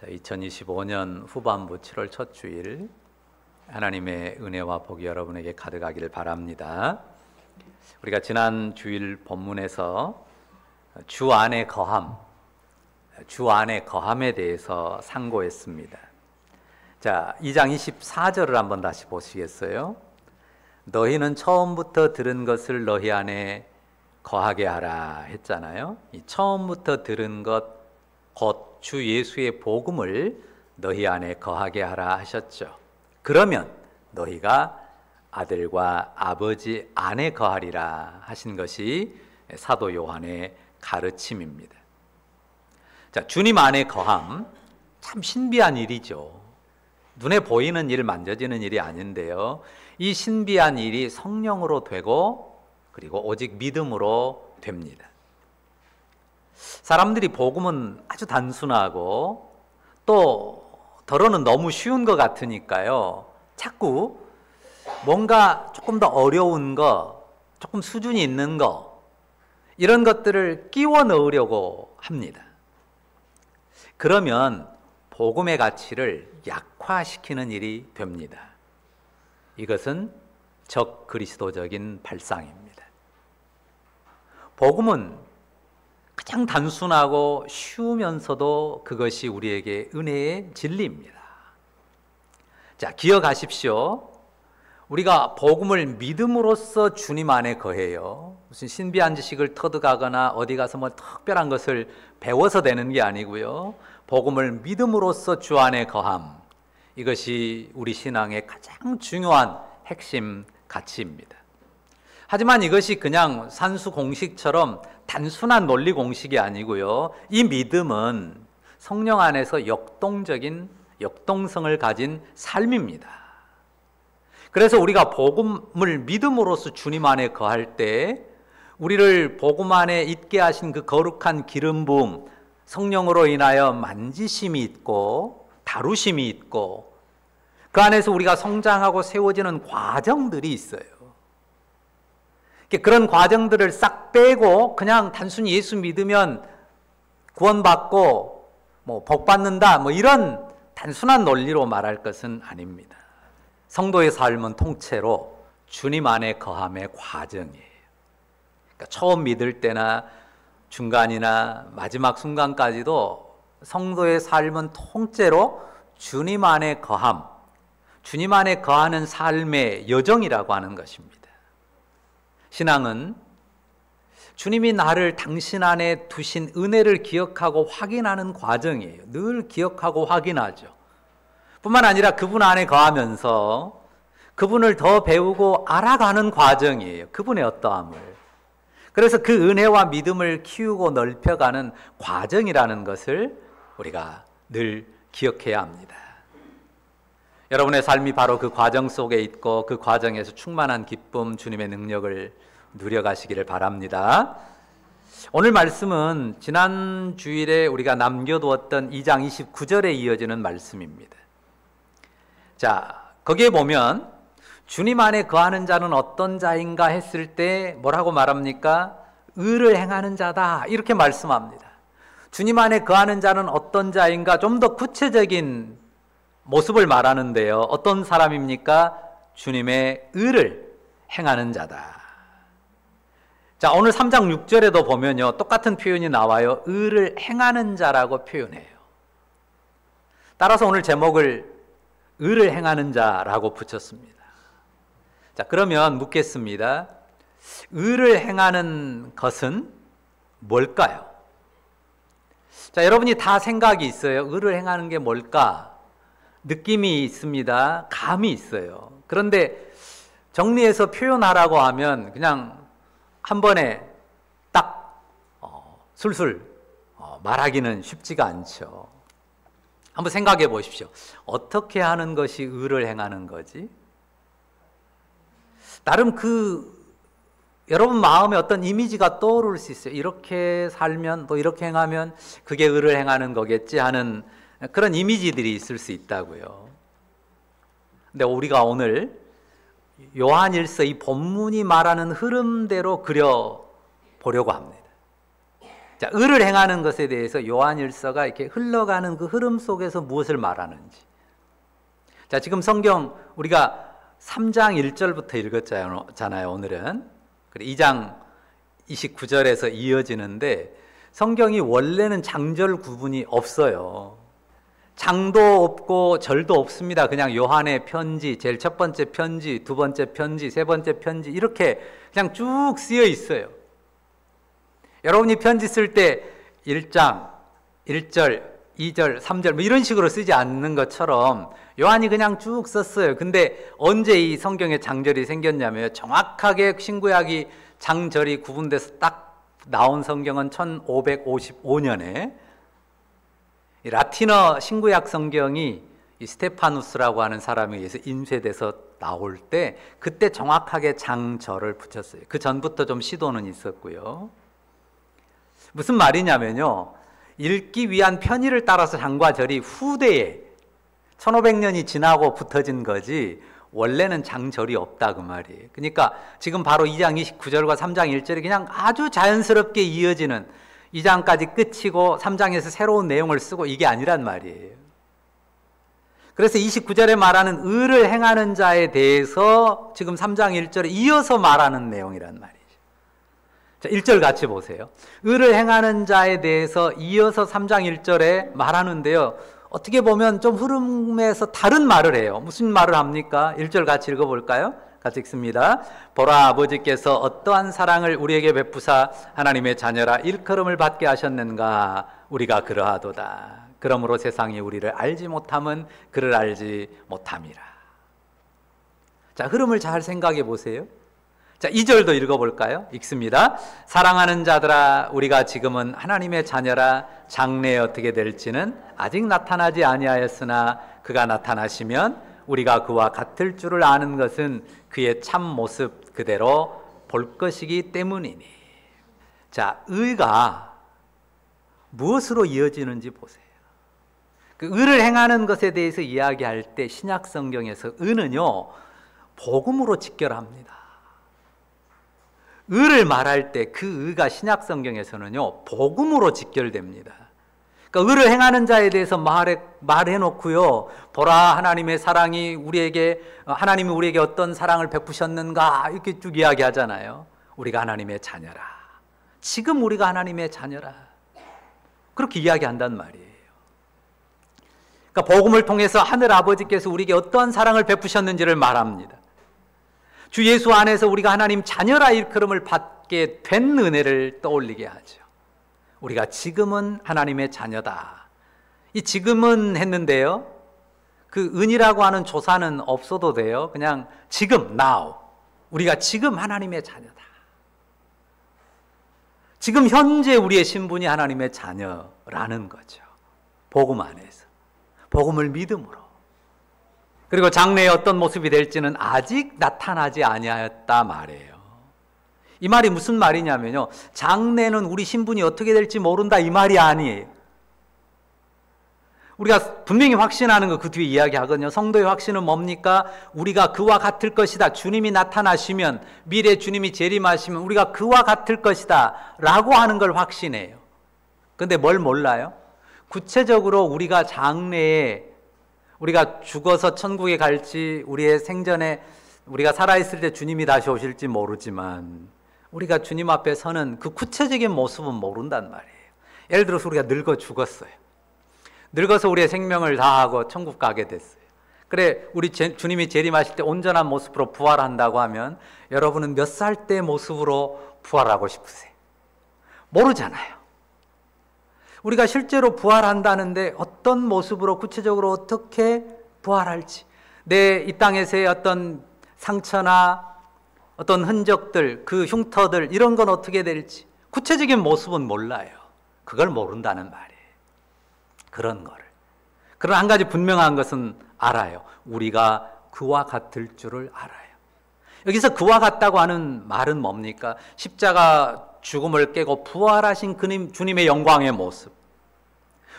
자, 2025년 후반부 7월 첫 주일 하나님의 은혜와 복이 여러분에게 가득하기를 바랍니다. 우리가 지난 주일 본문에서 주 안에 거함에 대해서 상고했습니다. 자, 2장 24절을 한번 다시 보시겠어요? 너희는 처음부터 들은 것을 너희 안에 거하게 하라 했잖아요. 이 처음부터 들은 것 곧 주 예수의 복음을 너희 안에 거하게 하라 하셨죠. 그러면 너희가 아들과 아버지 안에 거하리라 하신 것이 사도 요한의 가르침입니다. 자, 주님 안에 거함, 참 신비한 일이죠. 눈에 보이는 일, 만져지는 일이 아닌데요. 이 신비한 일이 성령으로 되고 그리고 오직 믿음으로 됩니다. 사람들이 복음은 아주 단순하고 또 더러는 너무 쉬운 것 같으니까요. 자꾸 뭔가 조금 더 어려운 거, 조금 수준이 있는 거, 이런 것들을 끼워 넣으려고 합니다. 그러면 복음의 가치를 약화시키는 일이 됩니다. 이것은 적그리스도적인 발상입니다. 복음은 가장 단순하고 쉬우면서도 그것이 우리에게 은혜의 진리입니다. 자, 기억하십시오. 우리가 복음을 믿음으로써 주님 안에 거해요. 무슨 신비한 지식을 터득하거나 어디 가서 뭐 특별한 것을 배워서 되는 게 아니고요. 복음을 믿음으로써 주 안에 거함. 이것이 우리 신앙의 가장 중요한 핵심 가치입니다. 하지만 이것이 그냥 산수 공식처럼 단순한 논리 공식이 아니고요. 이 믿음은 성령 안에서 역동성을 가진 삶입니다. 그래서 우리가 복음을 믿음으로써 주님 안에 거할 때 우리를 복음 안에 있게 하신 그 거룩한 기름 부음, 성령으로 인하여 만지심이 있고 다루심이 있고 그 안에서 우리가 성장하고 세워지는 과정들이 있어요. 그런 과정들을 싹 빼고 그냥 단순히 예수 믿으면 구원받고 복 받는다 이런 단순한 논리로 말할 것은 아닙니다. 성도의 삶은 통째로 주님 안에 거함의 과정이에요. 그러니까 처음 믿을 때나 중간이나 마지막 순간까지도 성도의 삶은 통째로 주님 안에 거함, 주님 안에 거하는 삶의 여정이라고 하는 것입니다. 신앙은 주님이 나를 당신 안에 두신 은혜를 기억하고 확인하는 과정이에요. 늘 기억하고 확인하죠. 뿐만 아니라 그분 안에 거하면서 그분을 더 배우고 알아가는 과정이에요. 그분의 어떠함을. 그래서 그 은혜와 믿음을 키우고 넓혀가는 과정이라는 것을 우리가 늘 기억해야 합니다. 여러분의 삶이 바로 그 과정 속에 있고 그 과정에서 충만한 기쁨, 주님의 능력을 누려가시기를 바랍니다. 오늘 말씀은 지난 주일에 우리가 남겨두었던 2장 29절에 이어지는 말씀입니다. 자, 거기에 보면 주님 안에 거하는 자는 어떤 자인가 했을 때 뭐라고 말합니까? 의를 행하는 자다 이렇게 말씀합니다. 주님 안에 거하는 자는 어떤 자인가 좀 더 구체적인 모습을 말하는데요. 어떤 사람입니까? 주님의 의를 행하는 자다. 자, 오늘 3장 6절에도 보면요. 똑같은 표현이 나와요. 의를 행하는 자라고 표현해요. 따라서 오늘 제목을 의를 행하는 자라고 붙였습니다. 자, 그러면 묻겠습니다. 의를 행하는 것은 뭘까요? 자, 여러분이 다 생각이 있어요. 의를 행하는 게 뭘까? 느낌이 있습니다. 감이 있어요. 그런데 정리해서 표현하라고 하면 그냥 한 번에 딱 술술 말하기는 쉽지가 않죠. 한번 생각해 보십시오. 어떻게 하는 것이 의를 행하는 거지? 나름 여러분 마음에 어떤 이미지가 떠오를 수 있어요. 이렇게 살면 또 이렇게 행하면 그게 의를 행하는 거겠지 하는 그런 이미지들이 있을 수 있다고요. 근데 우리가 오늘 요한일서 이 본문이 말하는 흐름대로 그려보려고 합니다. 자, 의를 행하는 것에 대해서 요한일서가 이렇게 흘러가는 그 흐름 속에서 무엇을 말하는지. 자, 지금 성경 우리가 3장 1절부터 읽었잖아요, 오늘은. 그리고 2장 29절에서 이어지는데 성경이 원래는 장절 구분이 없어요. 장도 없고 절도 없습니다. 그냥 요한의 편지, 제일 첫 번째 편지, 두 번째 편지, 세 번째 편지 이렇게 그냥 쭉 쓰여 있어요. 여러분이 편지 쓸 때 1장, 1절, 2절, 3절 뭐 이런 식으로 쓰지 않는 것처럼 요한이 그냥 쭉 썼어요. 근데 언제 이 성경에 장절이 생겼냐면 정확하게 신구약이 장절이 구분돼서 딱 나온 성경은 1555년에 라틴어 신구약 성경이 이 스테파누스라고 하는 사람에 의해서 인쇄돼서 나올 때 그때 정확하게 장절을 붙였어요. 그 전부터 좀 시도는 있었고요. 무슨 말이냐면요, 읽기 위한 편의를 따라서 장과 절이 후대에 1500년이 지나고 붙어진 거지 원래는 장절이 없다 그 말이에요. 그러니까 지금 바로 2장 29절과 3장 1절이 그냥 아주 자연스럽게 이어지는 2장까지 끝이고 3장에서 새로운 내용을 쓰고 이게 아니란 말이에요. 그래서 29절에 말하는 의를 행하는 자에 대해서 지금 3장 1절에 이어서 말하는 내용이란 말이에요. 자, 1절 같이 보세요. 의를 행하는 자에 대해서 이어서 3장 1절에 말하는데요, 어떻게 보면 좀 흐름에서 다른 말을 해요. 무슨 말을 합니까? 1절 같이 읽어볼까요? 같이 읽습니다. 보라, 아버지께서 어떠한 사랑을 우리에게 베푸사 하나님의 자녀라 일컬음을 받게 하셨는가. 우리가 그러하도다. 그러므로 세상이 우리를 알지 못함은 그를 알지 못함이라. 자, 흐름을 잘 생각해 보세요. 자, 2절도 읽어볼까요? 읽습니다. 사랑하는 자들아, 우리가 지금은 하나님의 자녀라. 장래에 어떻게 될지는 아직 나타나지 아니하였으나 그가 나타나시면 우리가 그와 같을 줄을 아는 것은 그의 참 모습 그대로 볼 것이기 때문이니. 자, 의가 무엇으로 이어지는지 보세요. 그 의를 행하는 것에 대해서 이야기할 때 신약 성경에서 의는요, 복음으로 직결합니다. 의를 말할 때 그 의가 신약 성경에서는요, 복음으로 직결됩니다. 그러니까 의를 행하는 자에 대해서 말해놓고요, 보라, 하나님의 사랑이 우리에게, 하나님이 우리에게 어떤 사랑을 베푸셨는가 이렇게 쭉 이야기하잖아요. 우리가 하나님의 자녀라. 지금 우리가 하나님의 자녀라. 그렇게 이야기한단 말이에요. 그러니까 복음을 통해서 하늘 아버지께서 우리에게 어떠한 사랑을 베푸셨는지를 말합니다. 주 예수 안에서 우리가 하나님 자녀라 일컬음을 받게 된 은혜를 떠올리게 하죠. 우리가 지금은 하나님의 자녀다. 이 지금은 했는데요, 그 은이라고 하는 조사는 없어도 돼요. 그냥 지금, now. 우리가 지금 하나님의 자녀다. 지금 현재 우리의 신분이 하나님의 자녀라는 거죠. 복음 안에서. 복음을 믿음으로. 그리고 장래에 어떤 모습이 될지는 아직 나타나지 아니하였다 말이에요. 이 말이 무슨 말이냐면요, 장래는 우리 신분이 어떻게 될지 모른다 이 말이 아니에요. 우리가 분명히 확신하는 거 그 뒤에 이야기하거든요. 성도의 확신은 뭡니까? 우리가 그와 같을 것이다. 주님이 나타나시면, 미래 주님이 재림하시면 우리가 그와 같을 것이다 라고 하는 걸 확신해요. 그런데 뭘 몰라요? 구체적으로 우리가 장래에 우리가 죽어서 천국에 갈지, 우리의 생전에 우리가 살아있을 때 주님이 다시 오실지 모르지만 우리가 주님 앞에 서는 그 구체적인 모습은 모른단 말이에요. 예를 들어서 우리가 늙어 죽었어요. 늙어서 우리의 생명을 다하고 천국 가게 됐어요. 그래, 우리 주님이 재림하실 때 온전한 모습으로 부활한다고 하면 여러분은 몇 살 때 모습으로 부활하고 싶으세요? 모르잖아요. 우리가 실제로 부활한다는데 어떤 모습으로 구체적으로 어떻게 부활할지, 내 이 땅에서의 어떤 상처나 어떤 흔적들, 그 흉터들 이런 건 어떻게 될지 구체적인 모습은 몰라요. 그걸 모른다는 말이에요. 그런 거를. 그러나 한 가지 분명한 것은 알아요. 우리가 그와 같을 줄을 알아요. 여기서 그와 같다고 하는 말은 뭡니까? 십자가 죽음을 깨고 부활하신 주님의 영광의 모습.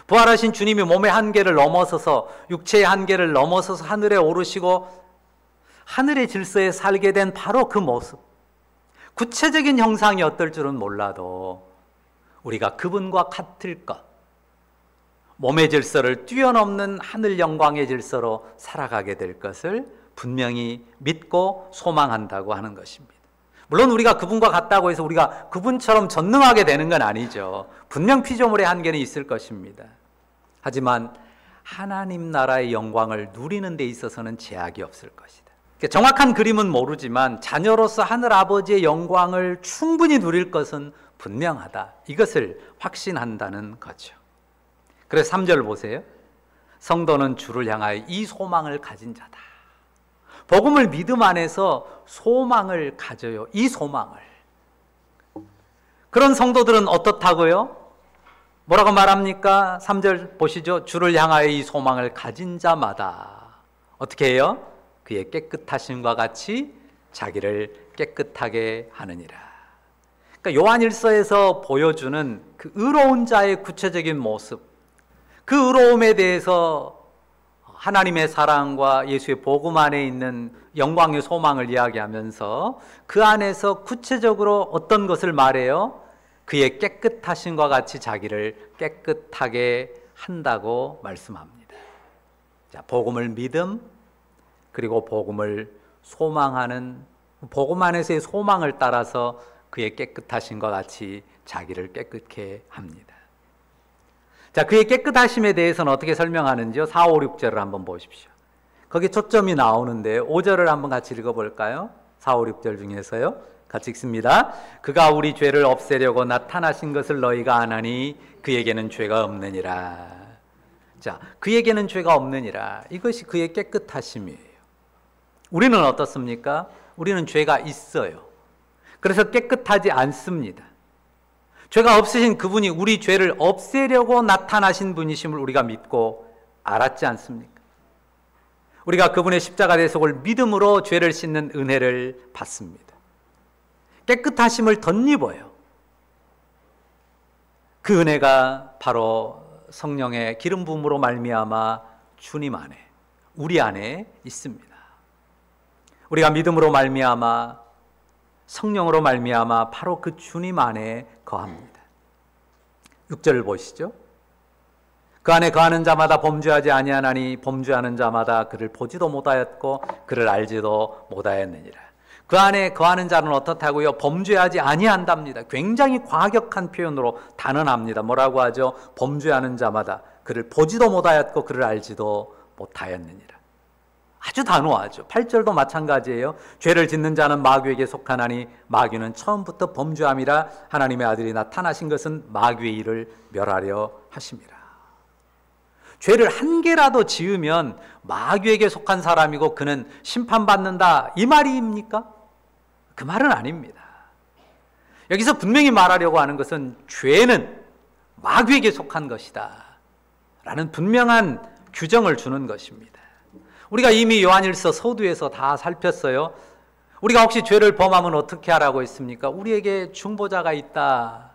부활하신 주님이 몸의 한계를 넘어서서, 육체의 한계를 넘어서서 하늘에 오르시고 하늘의 질서에 살게 된 바로 그 모습. 구체적인 형상이 어떨 줄은 몰라도 우리가 그분과 같을까? 몸의 질서를 뛰어넘는 하늘 영광의 질서로 살아가게 될 것을 분명히 믿고 소망한다고 하는 것입니다. 물론 우리가 그분과 같다고 해서 우리가 그분처럼 전능하게 되는 건 아니죠. 분명 피조물의 한계는 있을 것입니다. 하지만 하나님 나라의 영광을 누리는 데 있어서는 제약이 없을 것이다. 정확한 그림은 모르지만 자녀로서 하늘 아버지의 영광을 충분히 누릴 것은 분명하다. 이것을 확신한다는 거죠. 그래서 3절 보세요. 성도는 주를 향하여 이 소망을 가진 자다. 복음을 믿음 안에서 소망을 가져요. 이 소망을. 그런 성도들은 어떻다고요? 뭐라고 말합니까? 3절 보시죠. 주를 향하여 이 소망을 가진 자마다 어떻게 해요? 그의 깨끗하심과 같이 자기를 깨끗하게 하느니라. 그러니까 요한일서에서 보여주는 그 의로운 자의 구체적인 모습, 그 의로움에 대해서 하나님의 사랑과 예수의 복음 안에 있는 영광의 소망을 이야기하면서 그 안에서 구체적으로 어떤 것을 말해요? 그의 깨끗하심과 같이 자기를 깨끗하게 한다고 말씀합니다. 자, 복음을 믿음, 그리고 복음을 소망하는, 복음 안에서의 소망을 따라서 그의 깨끗하심과 같이 자기를 깨끗게 합니다. 자, 그의 깨끗하심에 대해서는 어떻게 설명하는지요? 4, 5, 6절을 한번 보십시오. 거기 초점이 나오는데 5절을 한번 같이 읽어볼까요? 4, 5, 6절 중에서요. 같이 읽습니다. 그가 우리 죄를 없애려고 나타나신 것을 너희가 아나니 그에게는 죄가 없느니라. 자, 그에게는 죄가 없느니라. 이것이 그의 깨끗하심이에요. 우리는 어떻습니까? 우리는 죄가 있어요. 그래서 깨끗하지 않습니다. 죄가 없으신 그분이 우리 죄를 없애려고 나타나신 분이심을 우리가 믿고 알았지 않습니까? 우리가 그분의 십자가 대속을 믿음으로 죄를 씻는 은혜를 받습니다. 깨끗하심을 덧입어요. 그 은혜가 바로 성령의 기름 부음으로 말미암아 주님 안에, 우리 안에 있습니다. 우리가 믿음으로 말미암아 성령으로 말미암아 바로 그 주님 안에 거합니다. 6절을 보시죠. 그 안에 거하는 자마다 범죄하지 아니하나니 범죄하는 자마다 그를 보지도 못하였고 그를 알지도 못하였느니라. 그 안에 거하는 자는 어떻다고요? 범죄하지 아니한답니다. 굉장히 과격한 표현으로 단언합니다. 뭐라고 하죠? 범죄하는 자마다 그를 보지도 못하였고 그를 알지도 못하였느니라. 아주 단호하죠. 8절도 마찬가지예요. 죄를 짓는 자는 마귀에게 속하나니 마귀는 처음부터 범죄함이라. 하나님의 아들이 나타나신 것은 마귀의 일을 멸하려 하심이라. 죄를 한 개라도 지으면 마귀에게 속한 사람이고 그는 심판받는다, 이 말입니까? 그 말은 아닙니다. 여기서 분명히 말하려고 하는 것은 죄는 마귀에게 속한 것이다 라는 분명한 규정을 주는 것입니다. 우리가 이미 요한일서 서두에서 다 살폈어요. 우리가 혹시 죄를 범하면 어떻게 하라고 했습니까? 우리에게 중보자가 있다.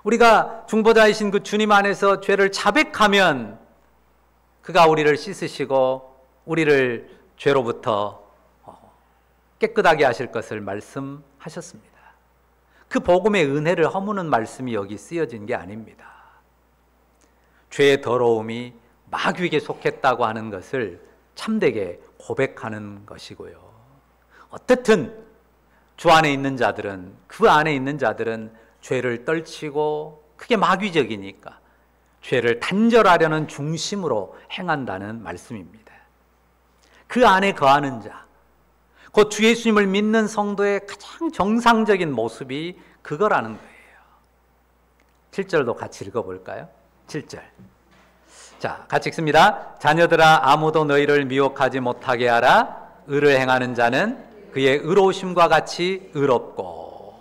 우리가 중보자이신 그 주님 안에서 죄를 자백하면 그가 우리를 씻으시고 우리를 죄로부터 깨끗하게 하실 것을 말씀하셨습니다. 그 복음의 은혜를 허무는 말씀이 여기 쓰여진 게 아닙니다. 죄의 더러움이 마귀에게 속했다고 하는 것을 참되게 고백하는 것이고요. 어떻든 주 안에 있는 자들은, 그 안에 있는 자들은 죄를 떨치고 그게 마귀적이니까 죄를 단절하려는 중심으로 행한다는 말씀입니다. 그 안에 거하는 자, 곧 주 예수님을 믿는 성도의 가장 정상적인 모습이 그거라는 거예요. 7절도 같이 읽어볼까요? 7절. 자, 같이 읽습니다. 자녀들아, 아무도 너희를 미혹하지 못하게 하라. 의를 행하는 자는 그의 의로우심과 같이 의롭고.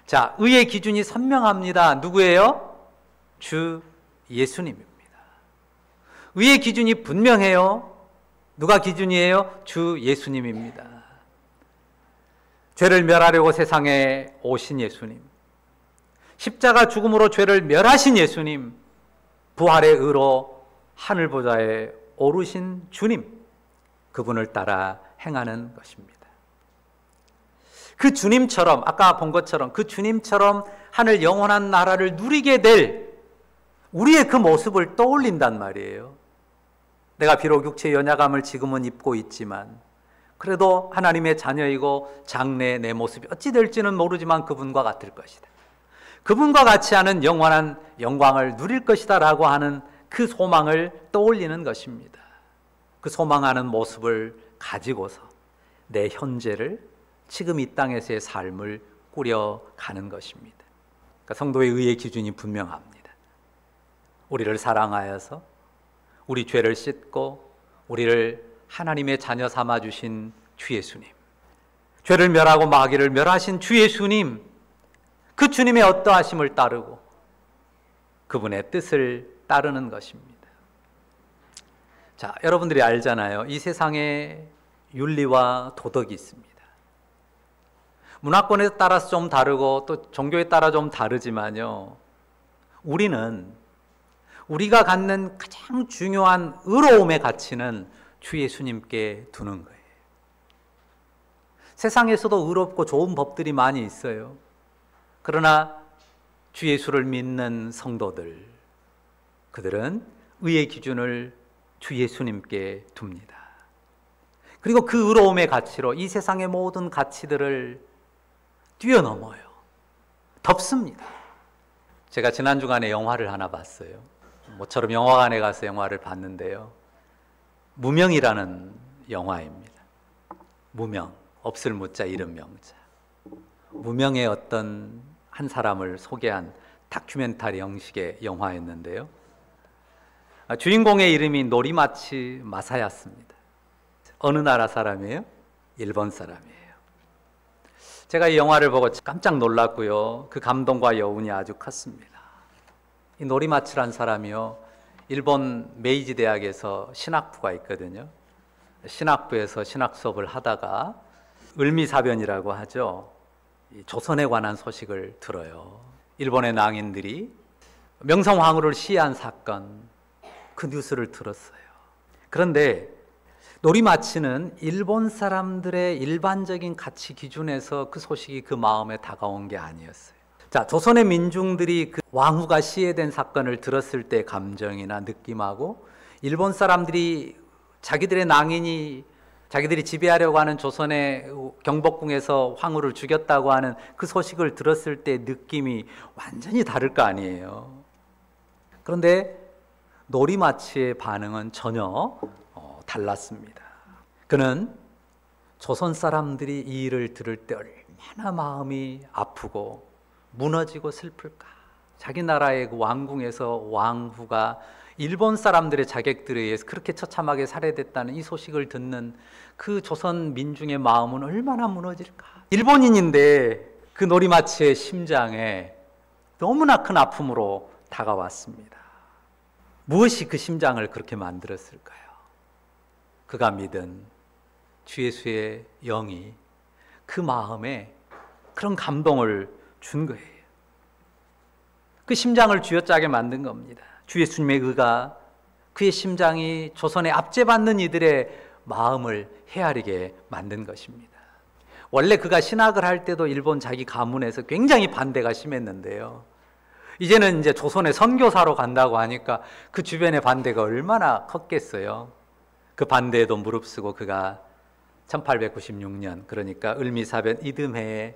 자, 의의 기준이 선명합니다. 누구예요? 주 예수님입니다. 의의 기준이 분명해요. 누가 기준이에요? 주 예수님입니다. 죄를 멸하려고 세상에 오신 예수님, 십자가 죽음으로 죄를 멸하신 예수님, 부활의 의로 하늘 보좌에 오르신 주님, 그분을 따라 행하는 것입니다. 그 주님처럼, 아까 본 것처럼 그 주님처럼 하늘 영원한 나라를 누리게 될 우리의 그 모습을 떠올린단 말이에요. 내가 비록 육체의 연약함을 지금은 입고 있지만 그래도 하나님의 자녀이고 장래의 내 모습이 어찌 될지는 모르지만 그분과 같을 것이다. 그분과 같이 하는 영원한 영광을 누릴 것이다 라고 하는 그 소망을 떠올리는 것입니다. 그 소망하는 모습을 가지고서 내 현재를, 지금 이 땅에서의 삶을 꾸려가는 것입니다. 그러니까 성도의 의의 기준이 분명합니다. 우리를 사랑하여서 우리 죄를 씻고 우리를 하나님의 자녀 삼아주신 주 예수님, 죄를 멸하고 마귀를 멸하신 주 예수님, 그 주님의 어떠하심을 따르고 그분의 뜻을 따르는 것입니다. 자, 여러분들이 알잖아요. 이 세상에 윤리와 도덕이 있습니다. 문화권에 따라서 좀 다르고 또 종교에 따라 좀 다르지만요, 우리가 갖는 가장 중요한 의로움의 가치는 주 예수님께 두는 거예요. 세상에서도 의롭고 좋은 법들이 많이 있어요. 그러나 주 예수를 믿는 성도들, 그들은 의의 기준을 주 예수님께 둡니다. 그리고 그 의로움의 가치로 이 세상의 모든 가치들을 뛰어넘어요. 덮습니다. 제가 지난 주간에 영화를 하나 봤어요. 모처럼 영화관에 가서 영화를 봤는데요, 무명이라는 영화입니다. 무명, 없을 무자 이름 명자. 무명의 어떤 한 사람을 소개한 다큐멘터리 형식의 영화였는데요, 주인공의 이름이 노리마치 마사야스입니다. 어느 나라 사람이에요? 일본 사람이에요. 제가 이 영화를 보고 깜짝 놀랐고요, 그 감동과 여운이 아주 컸습니다. 이 노리마치란 사람이요, 일본 메이지 대학에서 신학부가 있거든요. 신학부에서 신학 수업을 하다가 을미사변이라고 하죠. 조선에 관한 소식을 들어요. 일본의 낭인들이 명성황후를 시해한 사건, 그 뉴스를 들었어요. 그런데 노리마치는 일본 사람들의 일반적인 가치 기준에서 그 소식이 그 마음에 다가온 게 아니었어요. 자, 조선의 민중들이 그 왕후가 시해된 사건을 들었을 때 감정이나 느낌하고 일본 사람들이 자기들의 낭인이 자기들이 지배하려고 하는 조선의 경복궁에서 황후를 죽였다고 하는 그 소식을 들었을 때 느낌이 완전히 다를 거 아니에요. 그런데 노리마치의 반응은 전혀 달랐습니다. 그는 조선 사람들이 이 일을 들을 때 얼마나 마음이 아프고 무너지고 슬플까. 자기 나라의 그 왕궁에서 왕후가 일본 사람들의 자객들에 의해서 그렇게 처참하게 살해됐다는 이 소식을 듣는 그 조선 민중의 마음은 얼마나 무너질까. 일본인인데 그 노리마치의 심장에 너무나 큰 아픔으로 다가왔습니다. 무엇이 그 심장을 그렇게 만들었을까요? 그가 믿은 주 예수의 영이 그 마음에 그런 감동을 준 거예요. 그 심장을 쥐어짜게 만든 겁니다. 주 예수님의 의가, 그의 심장이 조선에 압제받는 이들의 마음을 헤아리게 만든 것입니다. 원래 그가 신학을 할 때도 일본 자기 가문에서 굉장히 반대가 심했는데요, 이제는 이제 조선에 선교사로 간다고 하니까 그 주변의 반대가 얼마나 컸겠어요. 그 반대에도 무릅쓰고 그가 1896년, 그러니까 을미사변 이듬해에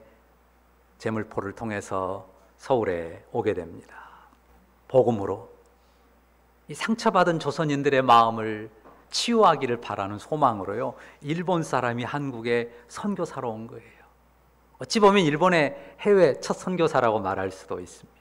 제물포를 통해서 서울에 오게 됩니다. 복음으로 이 상처받은 조선인들의 마음을 치유하기를 바라는 소망으로요, 일본 사람이 한국에 선교사로 온 거예요. 어찌 보면 일본의 해외 첫 선교사라고 말할 수도 있습니다.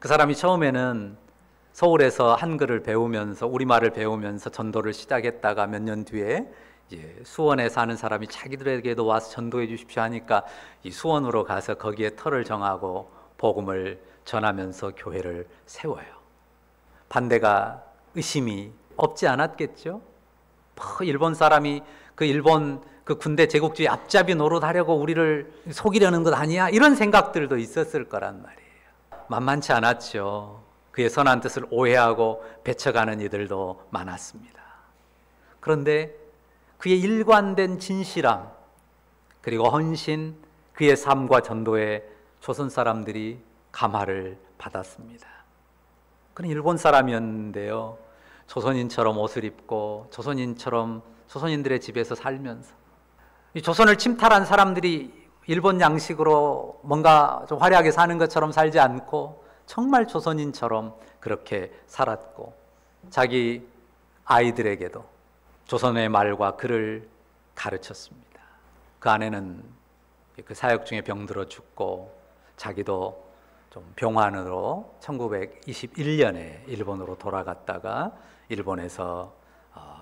그 사람이 처음에는 서울에서 한글을 배우면서, 우리말을 배우면서 전도를 시작했다가 몇 년 뒤에 이제 수원에 사는 사람이 자기들에게도 와서 전도해 주십시오 하니까 이 수원으로 가서 거기에 터를 정하고 복음을 전하면서 교회를 세워요. 반대가, 의심이 없지 않았겠죠? 일본 사람이 그 일본 그 군대 제국주의 앞잡이 노릇하려고 우리를 속이려는 것 아니야? 이런 생각들도 있었을 거란 말이에요. 만만치 않았죠. 그의 선한 뜻을 오해하고 배척하는 이들도 많았습니다. 그런데 그의 일관된 진실함, 그리고 헌신, 그의 삶과 전도에 조선 사람들이 감화를 받았습니다. 그는 일본 사람이었는데요, 조선인처럼 옷을 입고 조선인처럼 조선인들의 집에서 살면서 이 조선을 침탈한 사람들이 일본 양식으로 뭔가 좀 화려하게 사는 것처럼 살지 않고 정말 조선인처럼 그렇게 살았고, 자기 아이들에게도 조선의 말과 글을 가르쳤습니다. 그 아내는 그 사역 중에 병들어 죽고, 자기도 좀 병환으로 1921년에 일본으로 돌아갔다가 일본에서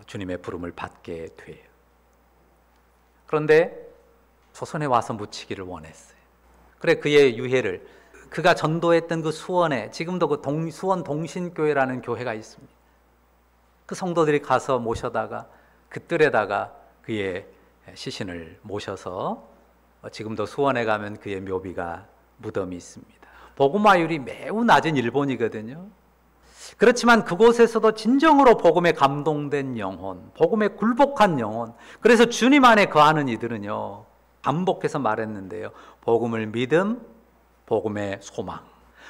주님의 부름을 받게 돼요. 그런데 조선에 와서 묻히기를 원했어요. 그래 그의 유해를, 그가 전도했던 그 수원에 지금도 그 수원 동신교회라는 교회가 있습니다. 그 성도들이 가서 모셔다가 그 뜰에다가 그의 시신을 모셔서 지금도 수원에 가면 그의 묘비가 무덤이 있습니다. 복음화율이 매우 낮은 일본이거든요. 그렇지만 그곳에서도 진정으로 복음에 감동된 영혼, 복음에 굴복한 영혼, 그래서 주님 안에 거하는 이들은요, 반복해서 말했는데요, 복음을 믿음, 복음의 소망,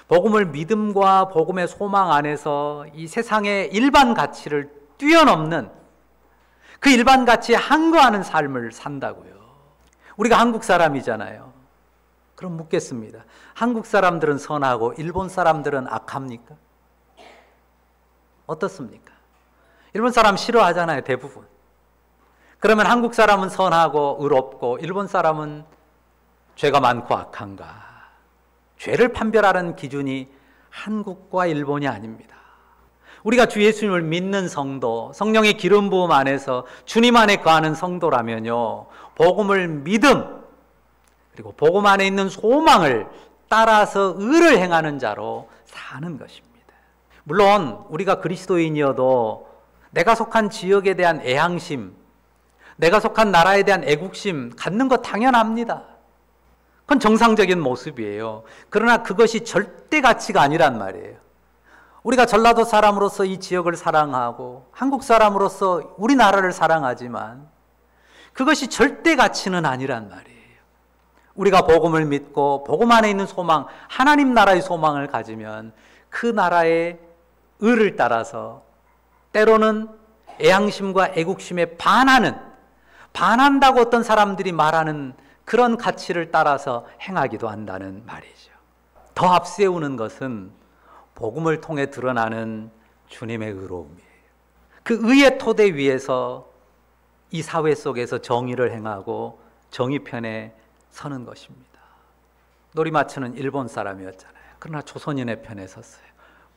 복음을 믿음과 복음의 소망 안에서 이 세상의 일반 가치를 뛰어넘는 그 일반 가치에 항거하는 삶을 산다고요. 우리가 한국 사람이잖아요. 그럼 묻겠습니다. 한국 사람들은 선하고 일본 사람들은 악합니까? 어떻습니까? 일본 사람 싫어하잖아요, 대부분. 그러면 한국 사람은 선하고 의롭고 일본 사람은 죄가 많고 악한가? 죄를 판별하는 기준이 한국과 일본이 아닙니다. 우리가 주 예수님을 믿는 성도, 성령의 기름 부음 안에서 주님 안에 거하는 성도라면요, 복음을 믿음, 그리고 복음 안에 있는 소망을 따라서 의를 행하는 자로 사는 것입니다. 물론 우리가 그리스도인이어도 내가 속한 지역에 대한 애향심, 내가 속한 나라에 대한 애국심 갖는 거 당연합니다. 그건 정상적인 모습이에요. 그러나 그것이 절대 가치가 아니란 말이에요. 우리가 전라도 사람으로서 이 지역을 사랑하고 한국 사람으로서 우리나라를 사랑하지만 그것이 절대 가치는 아니란 말이에요. 우리가 복음을 믿고 복음 안에 있는 소망, 하나님 나라의 소망을 가지면 그 나라의 의를 따라서 때로는 애향심과 애국심에 반한다고 어떤 사람들이 말하는 그런 가치를 따라서 행하기도 한다는 말이죠. 더 앞세우는 것은 복음을 통해 드러나는 주님의 의로움이에요. 그 의의 토대 위에서 이 사회 속에서 정의를 행하고 정의 편에 서는 것입니다. 노리마츠는 일본 사람이었잖아요. 그러나 조선인의 편에 섰어요.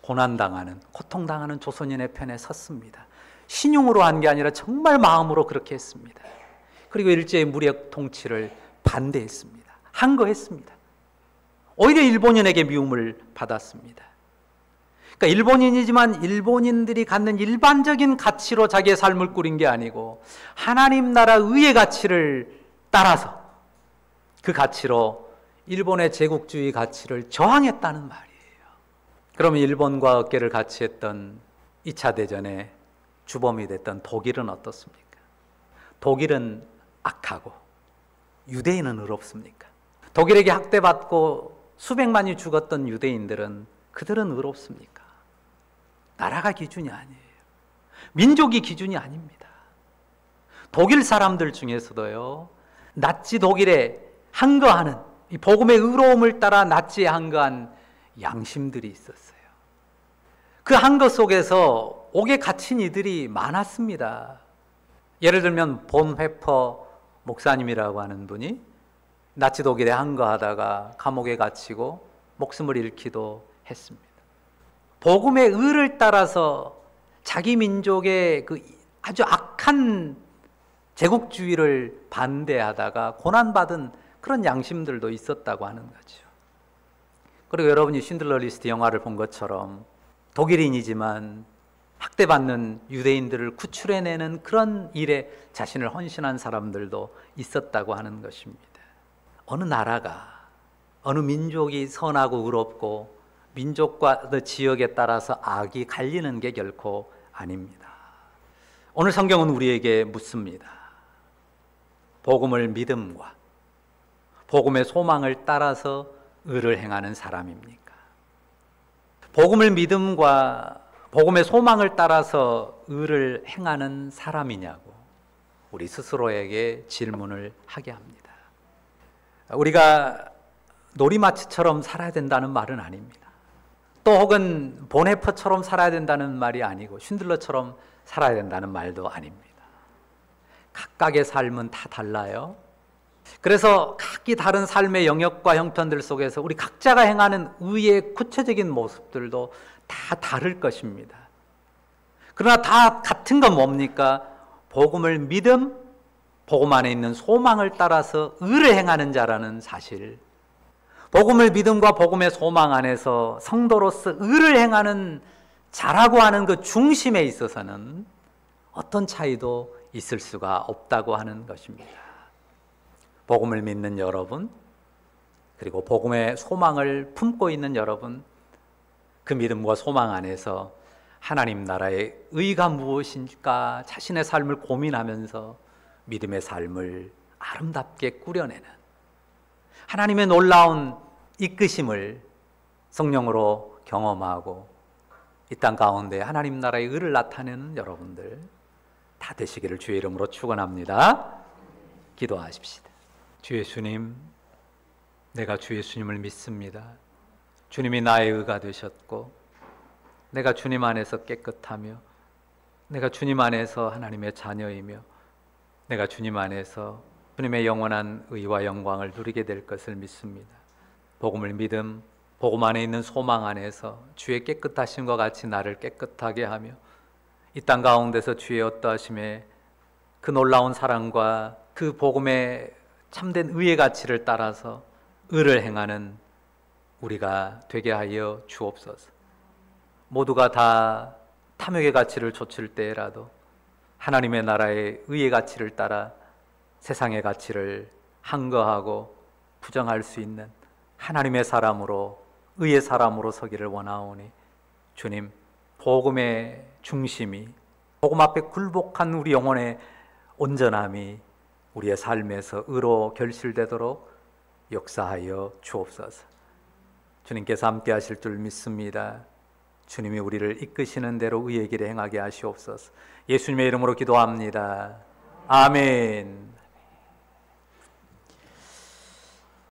고난당하는, 고통당하는 조선인의 편에 섰습니다. 신용으로 한 게 아니라 정말 마음으로 그렇게 했습니다. 그리고 일제의 무력 통치를 반대했습니다. 항거했습니다. 오히려 일본인에게 미움을 받았습니다. 그러니까 일본인이지만 일본인들이 갖는 일반적인 가치로 자기의 삶을 꾸린 게 아니고 하나님 나라 의의 가치를 따라서 그 가치로 일본의 제국주의 가치를 저항했다는 말이에요. 그러면 일본과 어깨를 같이 했던 2차 대전의 주범이 됐던 독일은 어떻습니까? 독일은 악하고 유대인은 의롭습니까? 독일에게 학대받고 수백만이 죽었던 유대인들은 그들은 의롭습니까? 나라가 기준이 아니에요. 민족이 기준이 아닙니다. 독일 사람들 중에서도요, 나치 독일에 항거하는 이 복음의 의로움을 따라 나치에 항거한 양심들이 있었어요. 그 항거 속에서 옥에 갇힌 이들이 많았습니다. 예를 들면 본회퍼 목사님이라고 하는 분이 나치 독일에 항거하다가 감옥에 갇히고 목숨을 잃기도 했습니다. 복음의 의를 따라서 자기 민족의 그 아주 악한 제국주의를 반대하다가 고난받은 그런 양심들도 있었다고 하는 거죠. 그리고 여러분이 신들러 리스트 영화를 본 것처럼 독일인이지만 학대받는 유대인들을 구출해내는 그런 일에 자신을 헌신한 사람들도 있었다고 하는 것입니다. 어느 나라가, 어느 민족이 선하고 의롭고 민족과 그 지역에 따라서 악이 갈리는 게 결코 아닙니다. 오늘 성경은 우리에게 묻습니다. 복음을 믿음과 복음의 소망을 따라서 의를 행하는 사람입니까? 복음을 믿음과 복음의 소망을 따라서 의를 행하는 사람이냐고 우리 스스로에게 질문을 하게 합니다. 우리가 놀이마치처럼 살아야 된다는 말은 아닙니다. 또 혹은 보네퍼처럼 살아야 된다는 말이 아니고 쉰들러처럼 살아야 된다는 말도 아닙니다. 각각의 삶은 다 달라요. 그래서 각기 다른 삶의 영역과 형편들 속에서 우리 각자가 행하는 의의 구체적인 모습들도 다 다를 것입니다. 그러나 다 같은 건 뭡니까? 복음을 믿음, 복음 안에 있는 소망을 따라서 의를 행하는 자라는 사실. 복음을 믿음과 복음의 소망 안에서 성도로서 의를 행하는 자라고 하는 그 중심에 있어서는 어떤 차이도 있을 수가 없다고 하는 것입니다. 복음을 믿는 여러분, 그리고 복음의 소망을 품고 있는 여러분, 그 믿음과 소망 안에서 하나님 나라의 의가 무엇인가 자신의 삶을 고민하면서 믿음의 삶을 아름답게 꾸려내는 하나님의 놀라운 이끄심을 성령으로 경험하고 이 땅 가운데 하나님 나라의 의를 나타내는 여러분들 다 되시기를 주의 이름으로 축원합니다. 기도하십시다. 주 예수님, 내가 주 예수님을 믿습니다. 주님이 나의 의가 되셨고 내가 주님 안에서 깨끗하며 내가 주님 안에서 하나님의 자녀이며 내가 주님 안에서 주님의 영원한 의와 영광을 누리게 될 것을 믿습니다. 복음을 믿음, 복음 안에 있는 소망 안에서 주의 깨끗하심과 같이 나를 깨끗하게 하며 이 땅 가운데서 주의 어떠하심에 그 놀라운 사랑과 그 복음의 참된 의의 가치를 따라서 의를 행하는 우리가 되게 하여 주옵소서. 모두가 다 탐욕의 가치를 좇을 때라도 하나님의 나라의 의의 가치를 따라 세상의 가치를 항거하고 부정할 수 있는 하나님의 사람으로 의의 사람으로 서기를 원하오니 주님, 복음의 중심이 복음 앞에 굴복한 우리 영혼의 온전함이 우리의 삶에서 의로 결실되도록 역사하여 주옵소서. 주님께서 함께 하실 줄 믿습니다. 주님이 우리를 이끄시는 대로 의의 길에 행하게 하시옵소서. 예수님의 이름으로 기도합니다. 아멘.